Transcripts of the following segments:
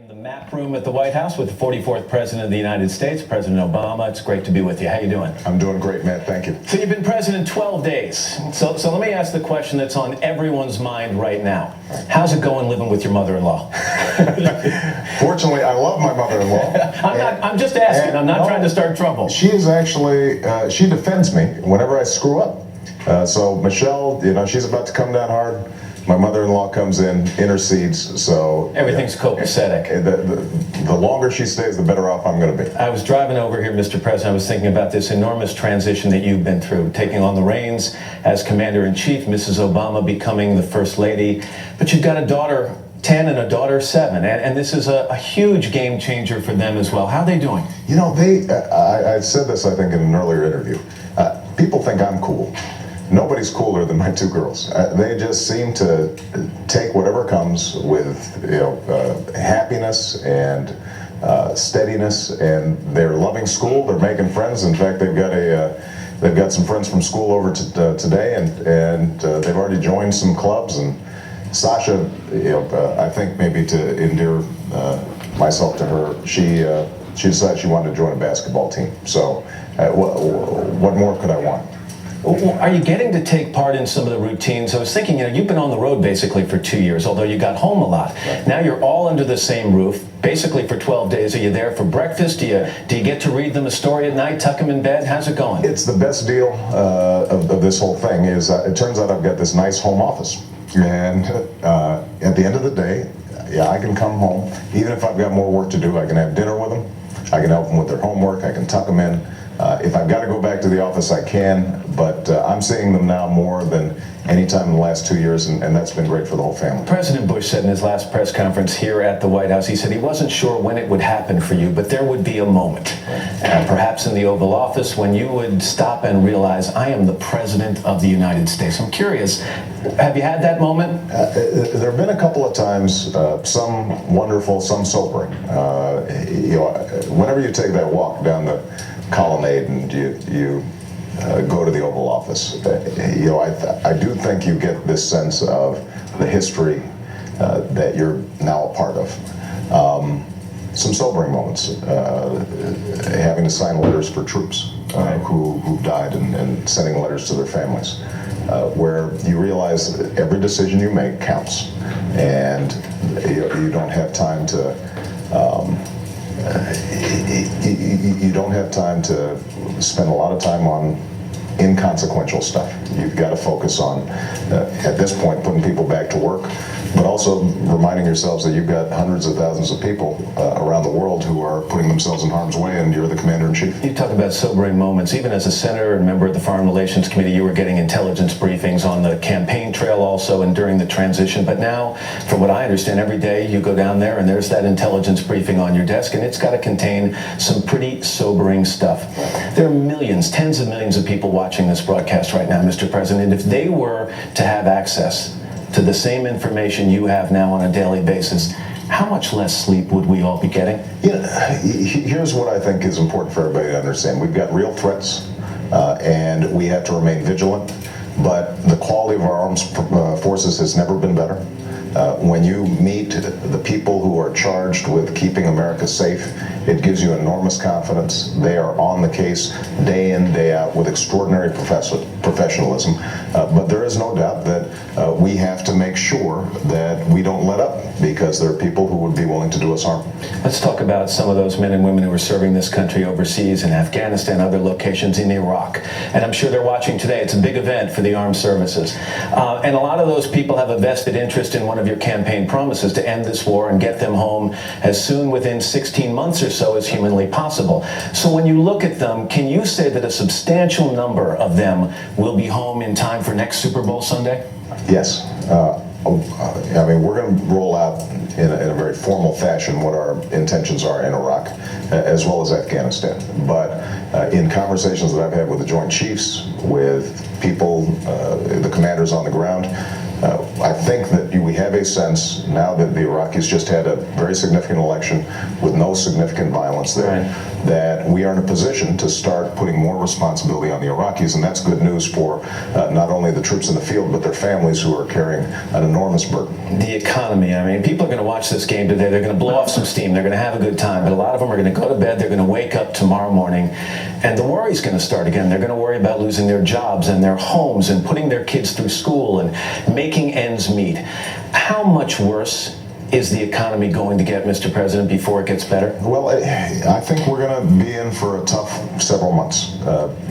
In the map room at the White House with the 44th President of the United States, President Obama. It's great to be with you. How you doing? I'm doing great, Matt. Thank you. So you've been president 12 days. So let me ask the question that's on everyone's mind right now. How's it going living with your mother-in-law? Fortunately, I love my mother-in-law. I'm just asking. I'm not trying to start trouble. She is actually, she defends me whenever I screw up. So Michelle, she's about to come down hard. My mother-in-law comes in, intercedes, so... Everything's copacetic. The longer she stays, the better off I'm going to be. I was driving over here, Mr. President. I was thinking about this enormous transition that you've been through, taking on the reins as Commander-in-Chief, Mrs. Obama becoming the First Lady. But you've got a daughter 10 and a daughter 7, and this is a huge game changer for them as well. How are they doing? You know, I said this, I think, in an earlier interview. People think I'm cool. Nobody's cooler than my two girls. They just seem to take whatever comes with happiness and steadiness, and they're loving school. They're making friends. In fact, they've got some friends from school over today, and they've already joined some clubs. And Sasha, I think maybe to endear myself to her, she decided she wanted to join a basketball team. So what more could I want? Are you getting to take part in some of the routines? I was thinking, you've been on the road basically for 2 years, although you got home a lot. Right. Now you're all under the same roof, basically for 12 days. Are you there for breakfast? Do you get to read them a story at night, tuck them in bed? How's it going? It's the best deal of this whole thing is it turns out I've got this nice home office. And at the end of the day, I can come home. Even if I've got more work to do, I can have dinner with them. I can help them with their homework. I can tuck them in. If I've got to go back to the office, I can, but I'm seeing them now more than any time in the last 2 years, and that's been great for the whole family. President Bush said in his last press conference here at the White House, he said he wasn't sure when it would happen for you, but there would be a moment, perhaps in the Oval Office, when you would stop and realize, I am the President of the United States. I'm curious, have you had that moment? There have been a couple of times, some wonderful, some sobering. Whenever you take that walk down the colonnade and you go to the Oval Office, I do think you get this sense of the history that you're now a part of. Some sobering moments, having to sign letters for troops who died and sending letters to their families, where you realize that every decision you make counts, and you don't have time to you don't have time to spend a lot of time on inconsequential stuff. You've got to focus on, at this point, putting people back to work, but also reminding yourselves that you've got hundreds of thousands of people around the world who are putting themselves in harm's way, and you're the commander-in-chief. You talk about sobering moments. Even as a senator and member of the Foreign Relations Committee, you were getting intelligence briefings on the campaign trail also and during the transition. But now, from what I understand, every day you go down there and there's that intelligence briefing on your desk, and it's got to contain some pretty sobering stuff. There are millions, tens of millions of people watching this broadcast right now, Mr. President. If they were to have access to the same information you have now on a daily basis, how much less sleep would we all be getting? Here's what I think is important for everybody to understand. We've got real threats, and we have to remain vigilant, but the quality of our armed forces has never been better. When you meet the people who are charged with keeping America safe, it gives you enormous confidence. They are on the case day in, day out with extraordinary professionalism. But there is no doubt that we have to make sure that we don't let up, because there are people who would be willing to do us harm. Let's talk about some of those men and women who are serving this country overseas in Afghanistan, other locations in Iraq. And I'm sure they're watching today. It's a big event for the armed services. And a lot of those people have a vested interest in one of your campaign promises to end this war and get them home as soon within 16 months or so as humanly possible. So when you look at them, can you say that a substantial number of them will be home in time for next Super Bowl Sunday? Yes. I mean, we're going to roll out in a very formal fashion what our intentions are in Iraq, as well as Afghanistan. But in conversations that I've had with the Joint Chiefs, with people, the commanders on the ground, I think that we have a sense now that the Iraqis just had a very significant election with no significant violence there, that we are in a position to start putting more responsibility on the Iraqis, and that's good news for not only the troops in the field, but their families who are carrying an enormous burden. The economy, I mean, people are going to watch this game today. They're going to blow off some steam. They're going to have a good time, but a lot of them are going to go to bed. They're going to wake up tomorrow morning, and the worry's going to start again. They're going to worry about losing their jobs and their homes and putting their kids through school and making ends meet. How much worse is the economy going to get, Mr. President, before it gets better? Well, I think we're going to be in for a tough several months.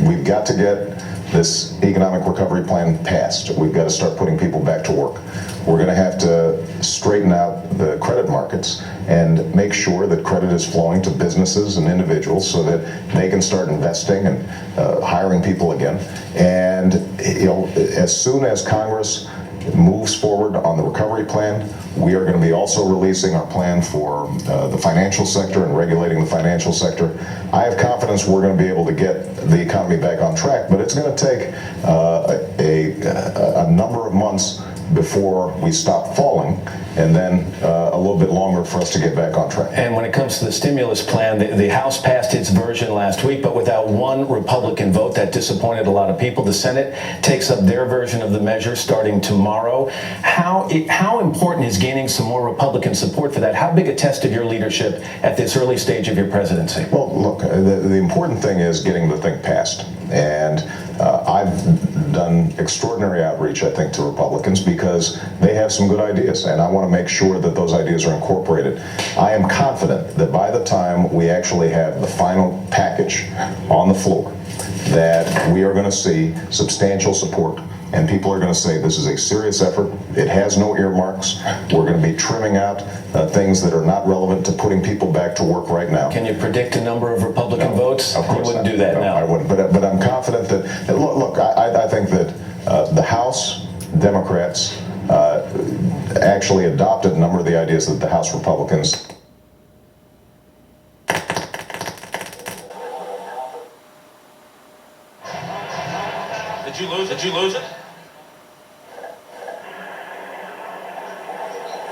We've got to get this economic recovery plan passed. We've got to start putting people back to work. We're going to have to straighten out the credit markets and make sure that credit is flowing to businesses and individuals so that they can start investing and hiring people again. And as soon as Congress moves forward on the recovery plan, we are going to be also releasing our plan for the financial sector and regulating the financial sector. I have confidence we're going to be able to get the economy back on track, but it's going to take a number of months before we stop falling, and then a little bit longer for us to get back on track. And when it comes to the stimulus plan, the House passed its version last week, but without one Republican vote. That disappointed a lot of people. The Senate takes up their version of the measure starting tomorrow. How important is gaining some more Republican support for that? How big a test of your leadership at this early stage of your presidency? Well, look, the important thing is getting the thing passed. And I've done extraordinary outreach, I think, to Republicans because they have some good ideas, and I want to make sure that those ideas are incorporated. I am confident that by the time we actually have the final package on the floor, that we are going to see substantial support, and people are going to say this is a serious effort. It has no earmarks. We're going to be trimming out things that are not relevant to putting people back to work right now. Can you predict a number of Republican votes? Of course you wouldn't not. do that No, now. I wouldn't. But I'm confident that, look, I think that the House Democrats actually adopted a number of the ideas that the House Republicans. Did you lose it?